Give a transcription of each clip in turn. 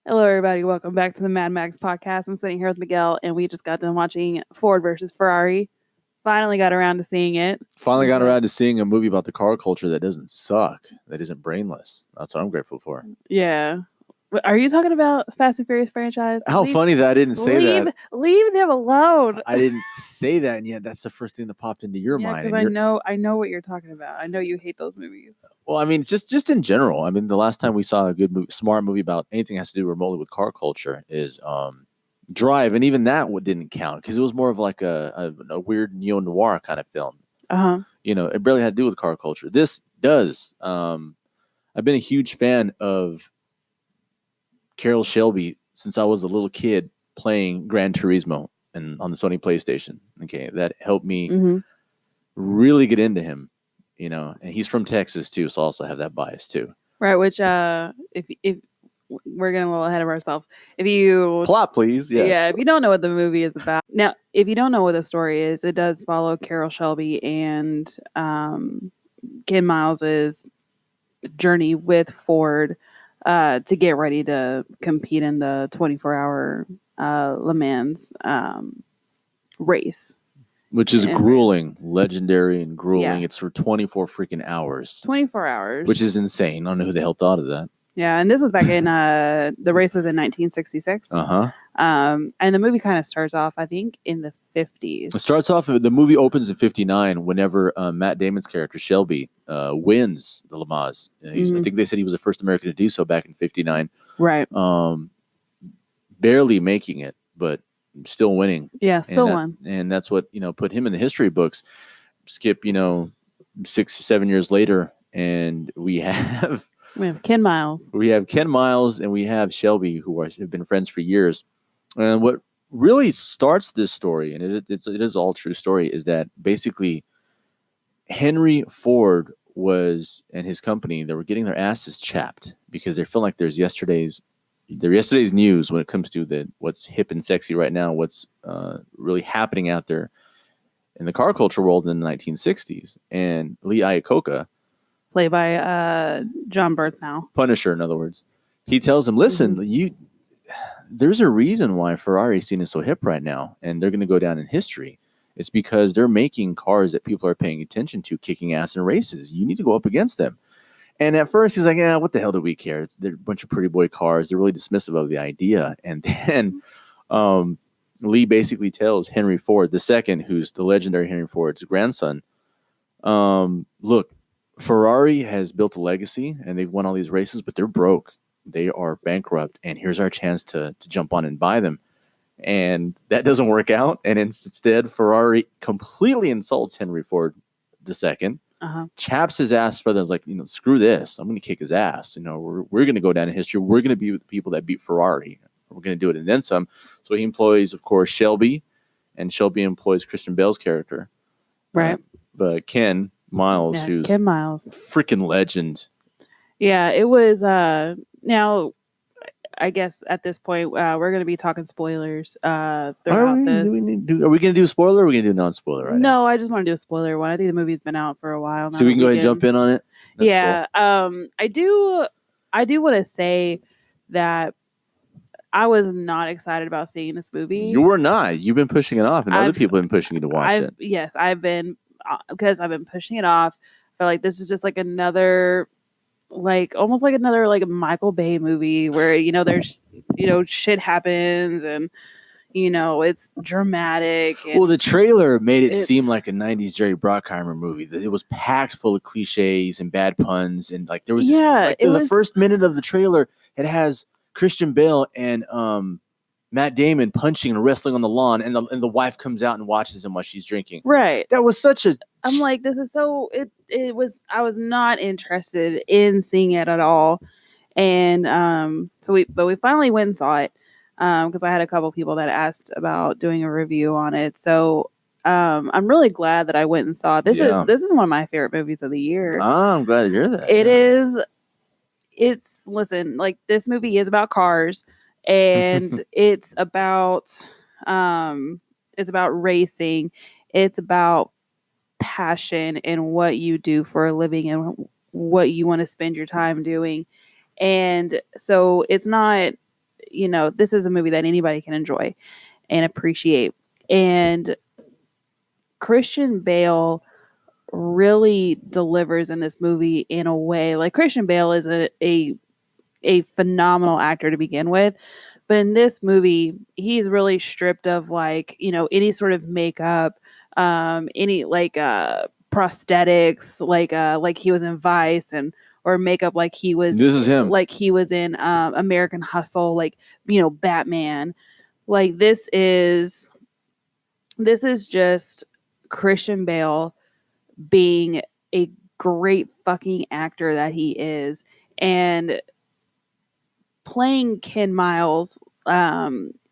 Hello, everybody. Welcome back to the MadMaggs podcast. I'm sitting here with Miguel, and we just got done watching Ford versus Ferrari. Finally got around to seeing it. Finally got around to seeing a movie about the car culture that doesn't suck, that isn't brainless. That's what I'm grateful for. Yeah. Are you talking about Fast and Furious franchise? How funny that I didn't say that. Leave them alone. I didn't say that, and yet that's the first thing that popped into your mind. Because I know what you're talking about. I know you hate those movies. Well, I mean, just in general. I mean, the last time we saw a good, smart movie about anything that has to do remotely with car culture is Drive, and even that didn't count because it was more of like a weird neo-noir kind of film. You know, it barely had to do with car culture. This does. I've been a huge fan of Carroll Shelby since I was a little kid playing Gran Turismo and on the Sony PlayStation. Okay, that helped me really get into him. You know, and he's from Texas too, so I also have that bias too. Right, which if we're getting a little ahead of ourselves. If you plot, please, yes. Yeah, if you don't know what the movie is about. Now, if you don't know what the story is, it does follow Carroll Shelby and Ken Miles's journey with Ford to get ready to compete in the 24-hour Le Mans race. Which is grueling, legendary and grueling. Yeah. It's for 24 freaking hours. 24 hours. Which is insane. I don't know who the hell thought of that. Yeah, and this was back in, the race was in 1966. And the movie kind of starts off, I think, in the 50s. It starts off, the movie opens in 59 whenever Matt Damon's character, Shelby, wins the Le Mans. I think they said he was the first American to do so back in 59. Right. Barely making it, but still winning. Yeah, still won. And that's what, put him in the history books. Skip, 6-7 years later, and we have Ken Miles. We have Ken Miles and we have Shelby, who have been friends for years. And what really starts this story, and it is all true story, is that basically Henry Ford and his company, they were getting their asses chapped because they feel like they're yesterday's news when it comes to what's hip and sexy right now, what's really happening out there in the car culture world in the 1960s. And Lee Iacocca, played by John Bernthal, Punisher, in other words, he tells him, listen, there's a reason why Ferrari is seen as so hip right now, and they're going to go down in history. It's because they're making cars that people are paying attention to, kicking ass in races. You need to go up against them. And at first he's like, yeah, what the hell do we care? They're a bunch of pretty boy cars. They're really dismissive of the idea. And then Lee basically tells Henry Ford II, who's the legendary Henry Ford's grandson, look, Ferrari has built a legacy and they've won all these races, but they're broke. They are bankrupt. And here's our chance to jump on and buy them. And that doesn't work out. And instead, Ferrari completely insults Henry Ford II. Chaps his ass further. Is like, screw this. I'm going to kick his ass. We're going to go down in history. We're going to be with the people that beat Ferrari. We're going to do it and then some. So he employs, of course, Shelby, and Shelby employs Christian Bale's character, right? But Ken Miles, who's Ken Miles, freaking legend. Yeah, it was. Now, I guess at this point, we're going to be talking spoilers throughout this. Are we going to do spoiler or are we going to do non-spoiler right now? No, I just want to do a spoiler one. I think the movie's been out for a while now. So we can go ahead and jump in on it? That's cool. I do want to say that I was not excited about seeing this movie. You were not. You've been pushing it off, and other people have been pushing you to watch it. Yes, I've been, because I've been pushing it off. I feel like this is just like another... almost like another Michael Bay movie where there's shit happens and it's dramatic. Well, the trailer made it seem like a 90s Jerry Bruckheimer movie. It was packed full of cliches and bad puns, and there was the first minute of the trailer, it has Christian Bale and Matt Damon punching and wrestling on the lawn, and the wife comes out and watches him while she's drinking. Right. That was such a... I'm like, this is so... I was not interested in seeing it at all. And we finally went and saw it because I had a couple people that asked about doing a review on it. So I'm really glad that I went and saw it. This is one of my favorite movies of the year. Oh, I'm glad to hear that. It is. Listen, this movie is about cars, and it's about racing. It's about passion and what you do for a living and what you want to spend your time doing. And so it's not, this is a movie that anybody can enjoy and appreciate. And Christian Bale really delivers in this movie in a way. Like, Christian Bale is a phenomenal actor to begin with, but in this movie he's really stripped of, like, any sort of makeup, any like prosthetics, like he was in Vice, and or makeup This is him. like he was in American Hustle, like, Batman. Like, this is just Christian Bale being a great fucking actor that he is, and playing Ken Miles,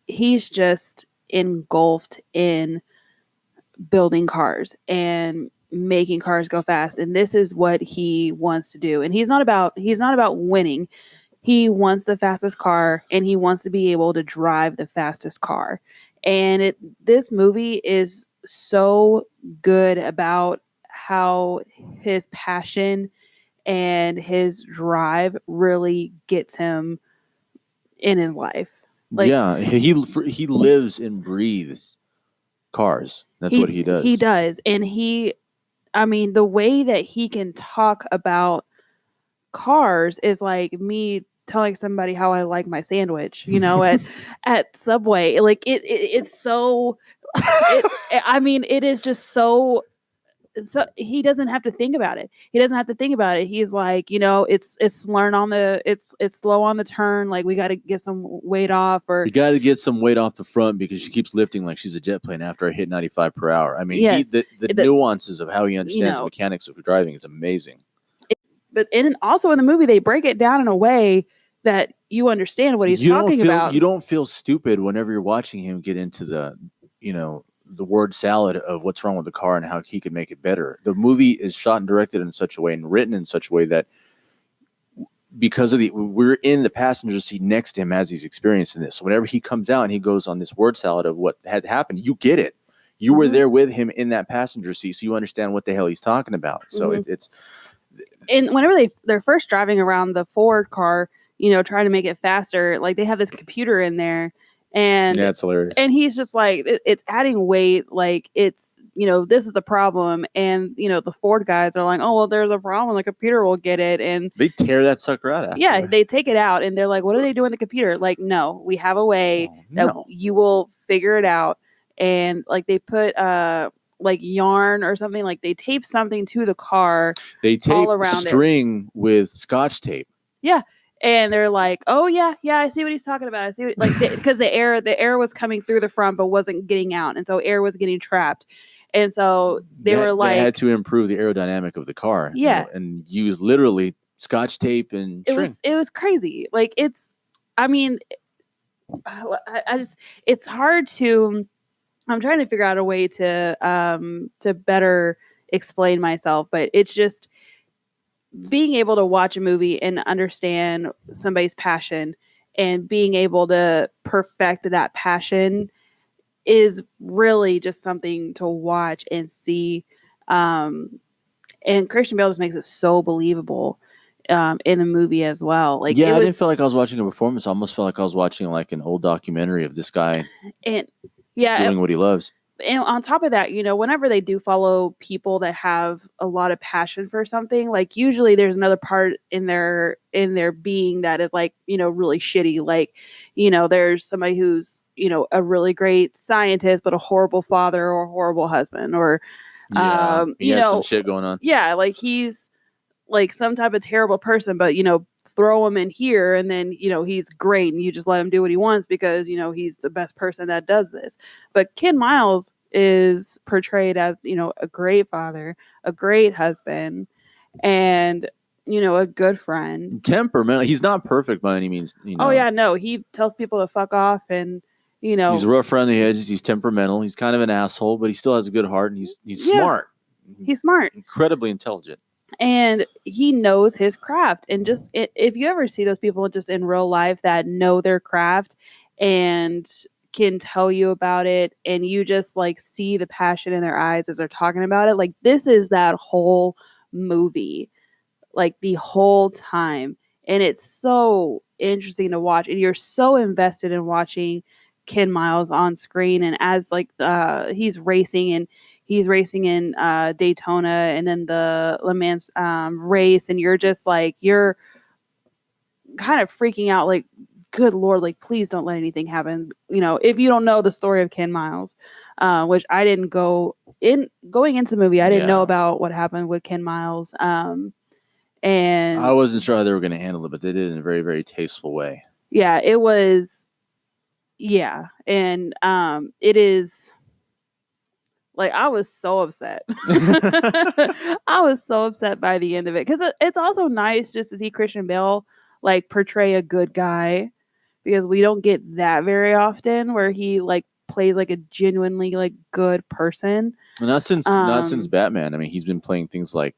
he's just engulfed in building cars and making cars go fast, and this is what he wants to do. And he's not about winning. He wants the fastest car, and he wants to be able to drive the fastest car. And this movie is so good about how his passion and his drive really gets him in his life. Like, yeah, he lives and breathes cars. That's what he does. He does. And the way that he can talk about cars is like me telling somebody how I like my sandwich, at Subway. Like, it's so it is just so he doesn't have to think about it. He's like, it's slow on the turn. Like, we got to get some weight off, or you got to get some weight off the front because she keeps lifting like she's a jet plane after I hit 95 per hour. I mean, yes, the nuances of how he understands the mechanics of driving is amazing. But also in the movie, they break it down in a way that you understand what he's talking about. You don't feel stupid whenever you're watching him get into the word salad of what's wrong with the car and how he could make it better. The movie is shot and directed in such a way and written in such a way that because of we're in the passenger seat next to him as he's experiencing this. So whenever he comes out and he goes on this word salad of what had happened, you get it. You were there with him in that passenger seat, so you understand what the hell he's talking about. So it's. And whenever they're first driving around the Ford car, trying to make it faster, like, they have this computer in there. And yeah, it's hilarious. And he's just like, it's adding weight. Like, it's, this is the problem. And, the Ford guys are like, oh, well, there's a problem. The computer will get it. And they tear that sucker out after. Yeah, they take it out and they're like, what do they do in the computer? Like, no, we have a way that you will figure it out. And like, they put like yarn or something, like they tape something to the car. They tape all around string with Scotch tape. Yeah. And they're like, oh yeah, I see what he's talking about. I see what, like, because the air was coming through the front but wasn't getting out, and so air was getting trapped. And so they had to improve the aerodynamic of the car. Yeah. And use literally Scotch tape and string. It was crazy. Like, it's hard to, I'm trying to figure out a way to better explain myself, but it's just being able to watch a movie and understand somebody's passion and being able to perfect that passion is really just something to watch and see. And Christian Bale just makes it so believable in the movie as well. Like, I didn't feel like I was watching a performance. I almost felt like I was watching like an old documentary of this guy doing what he loves. And on top of that, whenever they do follow people that have a lot of passion for something, like, usually there's another part in their being that is like, really shitty. Like, there's somebody who's, a really great scientist, but a horrible father or a horrible husband, or, he has some shit going on. Yeah. Like, he's like some type of terrible person, but, throw him in here and then, he's great and you just let him do what he wants because, he's the best person that does this. But Ken Miles is portrayed as, a great father, a great husband, and, a good friend. Temperamental. He's not perfect by any means. Oh yeah, no. He tells people to fuck off, and, he's rough around the edges. He's temperamental. He's kind of an asshole, but he still has a good heart, and he's smart. He's smart. Incredibly intelligent. And he knows his craft. And just, if you ever see those people just in real life that know their craft and can tell you about it, and you just like see the passion in their eyes as they're talking about it, like, this is that whole movie, like, the whole time. And it's so interesting to watch, and you're so invested in watching Ken Miles on screen, and as like he's racing in Daytona and then the Le Mans race, and you're just like you're kind of freaking out, like, good Lord, like, please don't let anything happen. If you don't know the story of Ken Miles, which I didn't going into the movie, I didn't know about what happened with Ken Miles. And I wasn't sure how they were going to handle it, but they did it in a very, very tasteful way. Yeah, it was. Yeah. And it is like, I was so upset. I was so upset by the end of it, because it's also nice just to see Christian Bale like portray a good guy, because we don't get that very often where he like plays like a genuinely like good person. Not since Batman. I mean, he's been playing things like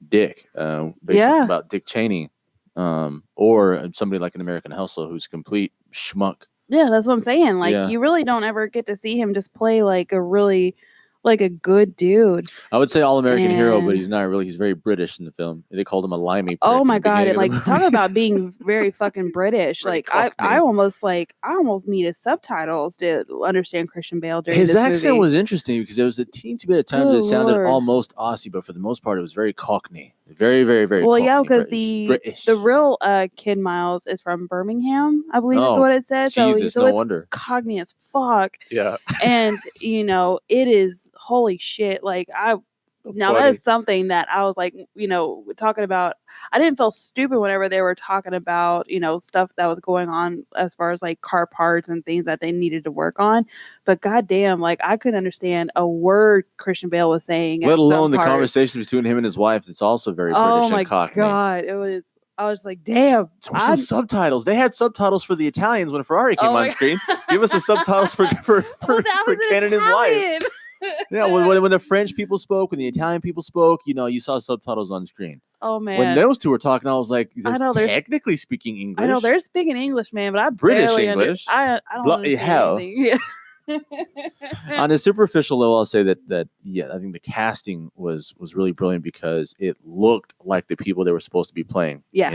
Dick, basically about Dick Cheney, or somebody like an American Hustle who's a complete schmuck. Yeah, that's what I'm saying. Like, you really don't ever get to see him just play like a really like a good dude. I would say all-American hero, but he's not really. He's very British in the film. They called him a limey. Oh my God. And like, talking about being very fucking British. Very like Cockney. I almost needed subtitles to understand Christian Bale during his this accent movie. was interesting, because there was a teensy bit of times it sounded almost Aussie, but for the most part it was very Cockney. Very, very, very well, Cockney, yeah, because British. the real Ken Miles is from Birmingham, I believe is what it said. Jesus, so no it's wonder. Cockney as fuck. Yeah. And it is, holy shit. Like, that is something that I was like, talking about. I didn't feel stupid whenever they were talking about, stuff that was going on as far as like car parts and things that they needed to work on. But goddamn, like, I couldn't understand a word Christian Bale was saying. Let alone the conversation between him and his wife. That's also very British and Cockney. Oh my God. I was like, damn. Some subtitles. They had subtitles for the Italians when Ferrari came on screen. Give us the subtitles for Ken and his wife. Yeah, when the French people spoke, when the Italian people spoke, you saw subtitles on screen. Oh man! When those two were talking, I was like, they're technically speaking English. I know they're speaking English, man, but I British barely English. I don't understand anything. Yeah. On a superficial level, I'll say that I think the casting was really brilliant, because it looked like the people they were supposed to be playing. Yeah.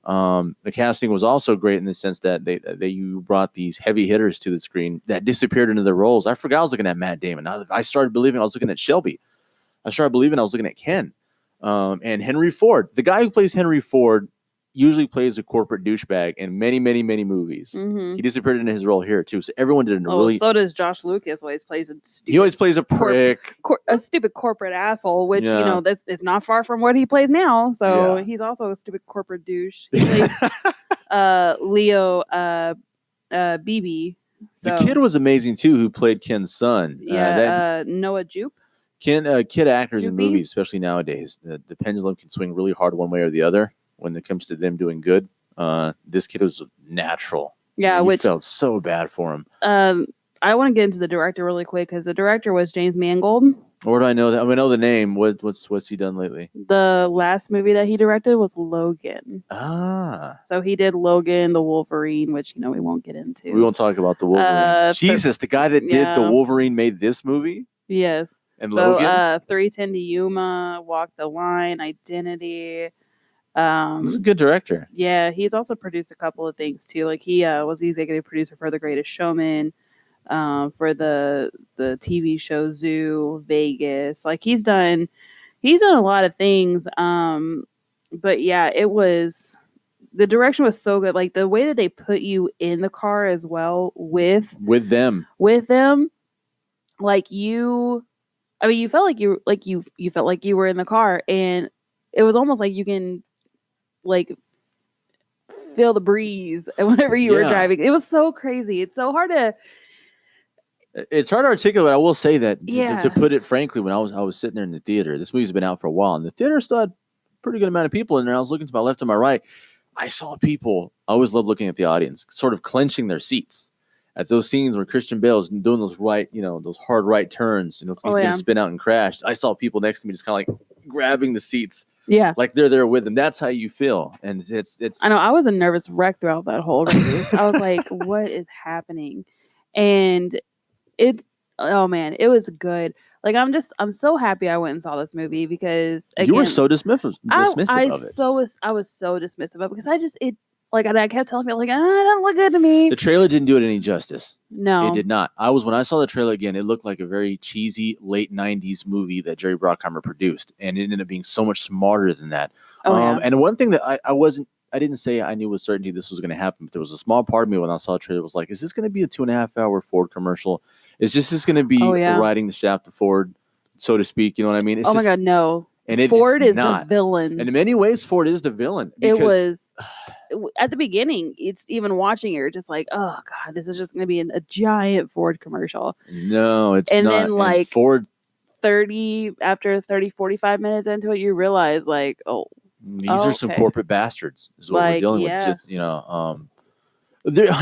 The casting was also great in the sense that you brought these heavy hitters to the screen that disappeared into their roles. I forgot I was looking at Matt Damon. I started believing I was looking at Shelby. I started believing I was looking at Ken. And Henry Ford. The guy who plays Henry Ford usually plays a corporate douchebag in many, many, many movies. Mm-hmm. He disappeared into his role here too. So everyone did so does Josh Lucas. Always plays a stupid. He always plays a prick, a stupid corporate asshole. Which that's is not far from what he plays now. So he's also a stupid corporate douche. He plays Leo Beebe. So. The kid was amazing too, who played Ken's son. Yeah, Noah Jupe. Kid actors in movies, especially nowadays, the pendulum can swing really hard one way or the other when it comes to them doing good. This kid was natural. Yeah, which felt so bad for him. I want to get into the director really quick, because the director was James Mangold. Where do I know that? I know the name. What's he done lately? The last movie that he directed was Logan. So he did Logan, the Wolverine, which we won't get into. We won't talk about the Wolverine. Jesus, the guy that did the Wolverine made this movie? Yes. And Logan? 310 to Yuma, Walk the Line, Identity. He's a good director. Yeah, he's also produced a couple of things too. Like, he was the executive producer for The Greatest Showman, for the TV show Zoo, Vegas. Like, he's done a lot of things. But yeah, the direction was so good. Like, the way that they put you in the car as well with them. Like, you felt like you felt like you were in the car, and it was almost like you can like feel the breeze whenever you were driving. It was so crazy. It's so hard to articulate, but I will say that to put it frankly, when I was sitting there in the theater, this movie's been out for a while, and the theater still had a pretty good amount of people in there. I was looking to my left and my right. I saw people. I always love looking at the audience, sort of clenching their seats at those scenes where Christian Bale is doing those those hard right turns, and he's going to spin out and crash. I saw people next to me just kind of like grabbing the seats. Yeah, like they're there with them. That's how you feel, and it's. I know I was a nervous wreck throughout that whole race. I was like, "What is happening?" And it was good. Like, I'm so happy I went and saw this movie, because again, you were so dismissive of it. I was so dismissive of it, because Like, and I kept telling people, like, it don't look good to me. The trailer didn't do it any justice. No. It did not. When I saw the trailer again, it looked like a very cheesy late 90s movie that Jerry Bruckheimer produced. And it ended up being so much smarter than that. Yeah. And one thing that I didn't say I knew with certainty this was going to happen, but there was a small part of me when I saw the trailer was like, is this going to be a 2.5 hour Ford commercial? Is this going to be riding the shaft of Ford, so to speak? You know what I mean? It's my God, no. And Ford is not the villain. And in many ways, Ford is the villain. It was at the beginning. It's even watching it, you're just like, oh God, this is just going to be a giant Ford commercial. No, it's and not. And then like Ford, 45 minutes into it, you realize like, these are some corporate bastards is what we're dealing with. Just,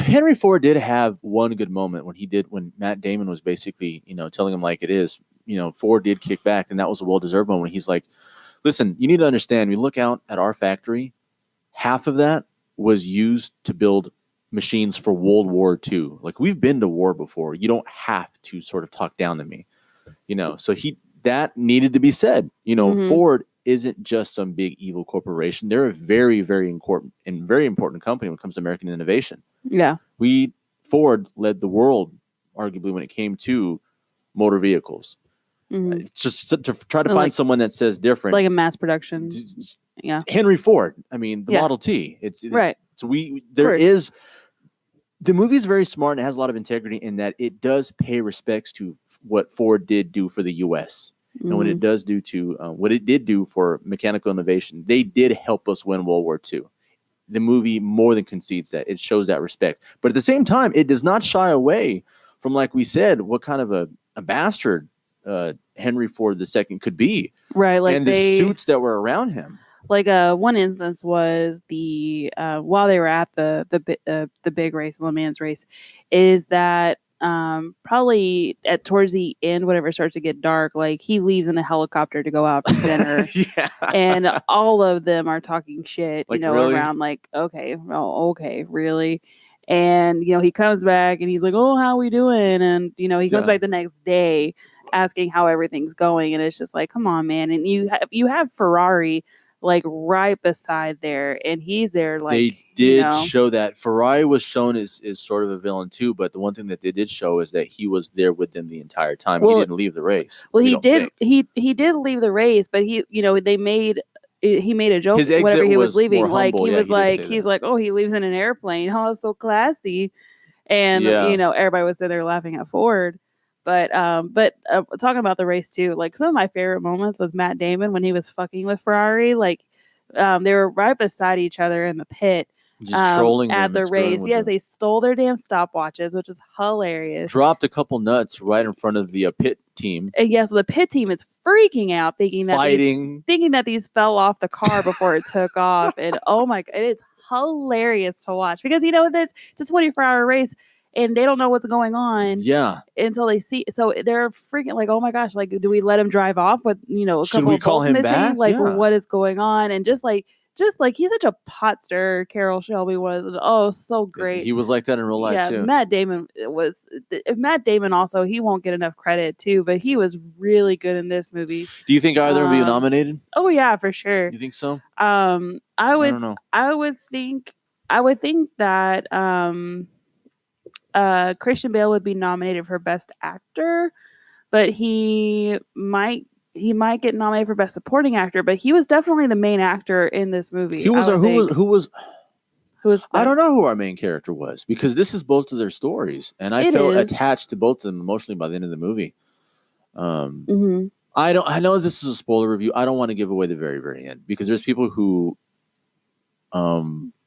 Henry Ford did have one good moment when Matt Damon was basically, telling him like it is. Ford did kick back, and that was a well-deserved moment when he's like, listen, you need to understand, we look out at our factory, half of that was used to build machines for World War II. Like, we've been to war before. You don't have to sort of talk down to me, so that needed to be said. Ford isn't just some big evil corporation. They're a very, very important company when it comes to American innovation. Yeah. Ford led the world, arguably, when it came to motor vehicles. It's just to try to find someone that says different, like a mass production. Yeah, Henry Ford. I mean, the Model T. Right. So the movie is very smart and it has a lot of integrity in that it does pay respects to what Ford did do for the U.S. and what it does do to what it did do for mechanical innovation. They did help us win World War II. The movie more than concedes that. It shows that respect, but at the same time, it does not shy away from, like we said, what kind of a bastard Henry Ford II could be, right? Like, and the suits that were around him. Like, one instance was while they were at the big race, Le Mans race, is that probably towards the end, whenever it starts to get dark, like, he leaves in a helicopter to go out for dinner. And all of them are talking shit, like, really? Around, like, okay, really. And, he comes back and he's like, oh, how are we doing? And, he comes back the next day asking how everything's going. And it's just like, come on, man. And you have Ferrari, like, right beside there, and he's there. Like, they did show that Ferrari was shown as sort of a villain too, but the one thing that they did show is that he was there with them the entire time. Well, he didn't leave the race. Well, he did leave the race, but he made a joke whenever he was leaving. Like, he's like, oh, he leaves in an airplane. Oh, so classy. And everybody was there laughing at Ford. But talking about the race too, like, some of my favorite moments was Matt Damon when he was fucking with Ferrari. Like, they were right beside each other in the pit, just trolling at the race. Yes, them. They stole their damn stopwatches, which is hilarious. Dropped a couple nuts right in front of the pit team. And so the pit team is freaking out, thinking that these fell off the car before it took off. And oh my God, it's hilarious to watch because it's a 24-hour race. And they don't know what's going on. Yeah. Until they see. So they're freaking like, oh my gosh, like, do we let him drive off with, a couple of bolts missing? Back? Like, what is going on? And just like he's such a pot stirrer, Carroll Shelby was. Oh, so great. He was like that in real life too. Matt Damon also, he won't get enough credit too, but he was really good in this movie. Do you think either will be nominated? Oh yeah, for sure. You think so? I would think that Christian Bale would be nominated for Best Actor, but he might get nominated for Best Supporting Actor. But he was definitely the main actor in this movie. Who was? I don't know who our main character was because this is both of their stories, and I felt attached to both of them emotionally by the end of the movie. I know this is a spoiler review. I don't want to give away the very, very end because there's people who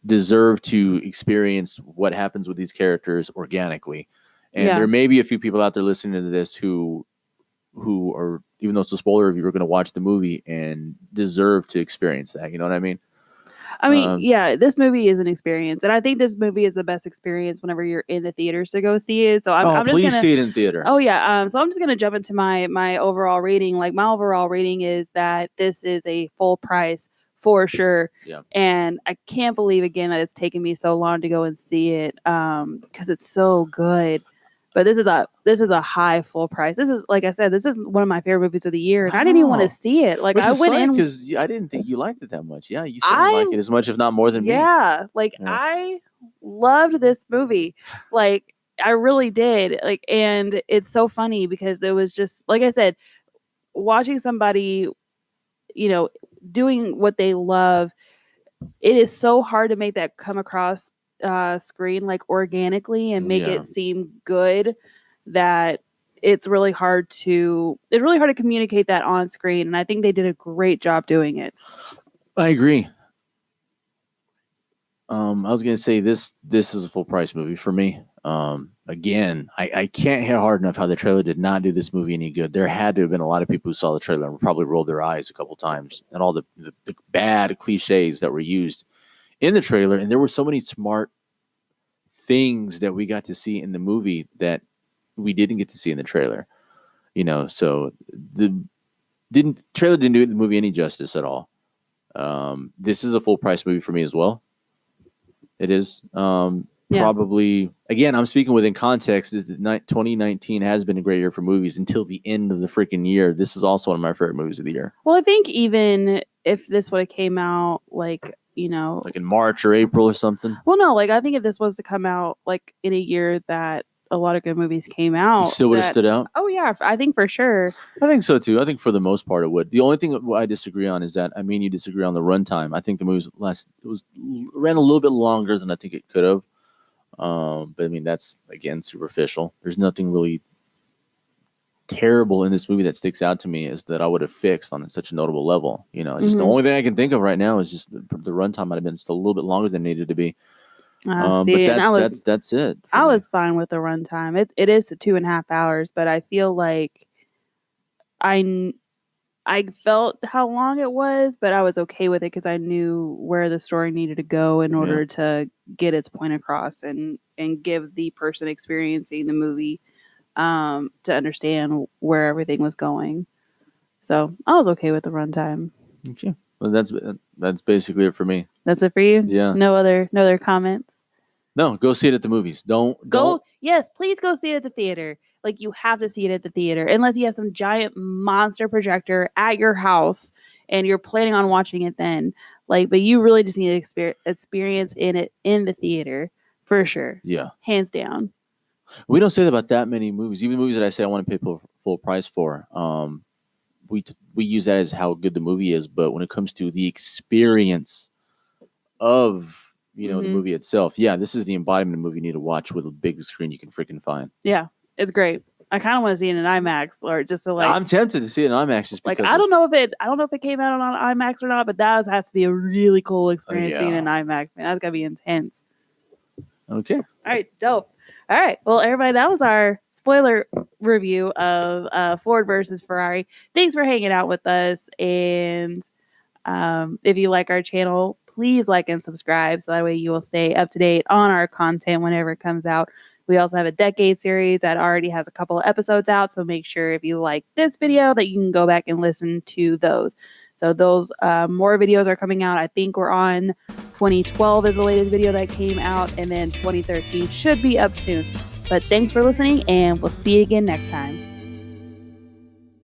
deserve to experience what happens with these characters organically. And there may be a few people out there listening to this who are, even though it's a spoiler review, are going to watch the movie and deserve to experience that. You know what I mean? This movie is an experience. And I think this movie is the best experience whenever you're in the theaters to go see it. So I'm just please see it in theater. Oh yeah. So I'm just going to jump into my overall rating. Like, my overall rating is that this is a full price for sure. Yeah. And I can't believe again that it's taken me so long to go and see it because it's so good. But this is a high full price. This is, like I said, this is one of my favorite movies of the year, and I didn't even want to see it. Like, which I is went funny in because I didn't think you liked it that much. Yeah, you certainly like it as much, if not more than me. Yeah, like I loved this movie. Like I really did. Like, and it's so funny because it was just like I said, watching somebody, you know, doing what they love. It is so hard to make that come across screen like organically and make it seem good that it's really hard to communicate that on screen, and I think they did a great job doing it. I agree. I was gonna say this is a full price movie for me. Again, I can't hit hard enough how the trailer did not do this movie any good. There had to have been a lot of people who saw the trailer and probably rolled their eyes a couple times and all the bad cliches that were used in the trailer. And there were so many smart things that we got to see in the movie that we didn't get to see in the trailer. So the trailer didn't do the movie any justice at all. This is a full price movie for me as well. It is. Probably, again, I'm speaking within context. 2019 has been a great year for movies until the end of the freaking year. This is also one of my favorite movies of the year. Well, I think even if this would have came out like in March or April or something. Well, no, like I think if this was to come out like in a year that a lot of good movies came out, it still would have stood out. Oh yeah, I think for sure. I think so too. I think for the most part it would. The only thing I disagree on is that you disagree on the runtime. I think the movie ran a little bit longer than I think it could have. But that's again superficial. There's nothing really terrible in this movie that sticks out to me is that I would have fixed on such a notable level. Just the only thing I can think of right now is just the runtime might have been just a little bit longer than it needed to be. But that's it. I was fine with the runtime. It is 2.5 hours, but I feel like I felt how long it was, but I was okay with it because I knew where the story needed to go in order to get its point across and give the person experiencing the movie to understand where everything was going. So I was okay with the runtime. Okay. Well, that's basically it for me. That's it for you? Yeah. No other comments? No, go see it at the movies. Don't. Yes, please go see it at the theater. Like, you have to see it at the theater, unless you have some giant monster projector at your house and you're planning on watching it then. Like, but you really just need to experience it in the theater for sure. Yeah, hands down. We don't say that about that many movies. Even movies that I say I want to pay full price for. We use that as how good the movie is, but when it comes to the experience of the movie itself, this is the embodiment of movie you need to watch with a big screen you can freaking find. Yeah, it's great. I kind of want to see it in IMAX, or just to I'm tempted to see it in IMAX just because. I don't know if it came out on IMAX or not, but that has to be a really cool experience seeing it in IMAX. Man, that's gotta be intense. Okay. All right, dope. All right. Well, everybody, that was our spoiler review of Ford versus Ferrari. Thanks for hanging out with us. And if you like our channel, please like and subscribe so that way you will stay up to date on our content whenever it comes out. We also have a decade series that already has a couple of episodes out. So make sure if you like this video that you can go back and listen to those. So those more videos are coming out. I think we're on 2012 is the latest video that came out. And then 2013 should be up soon. But thanks for listening, and we'll see you again next time.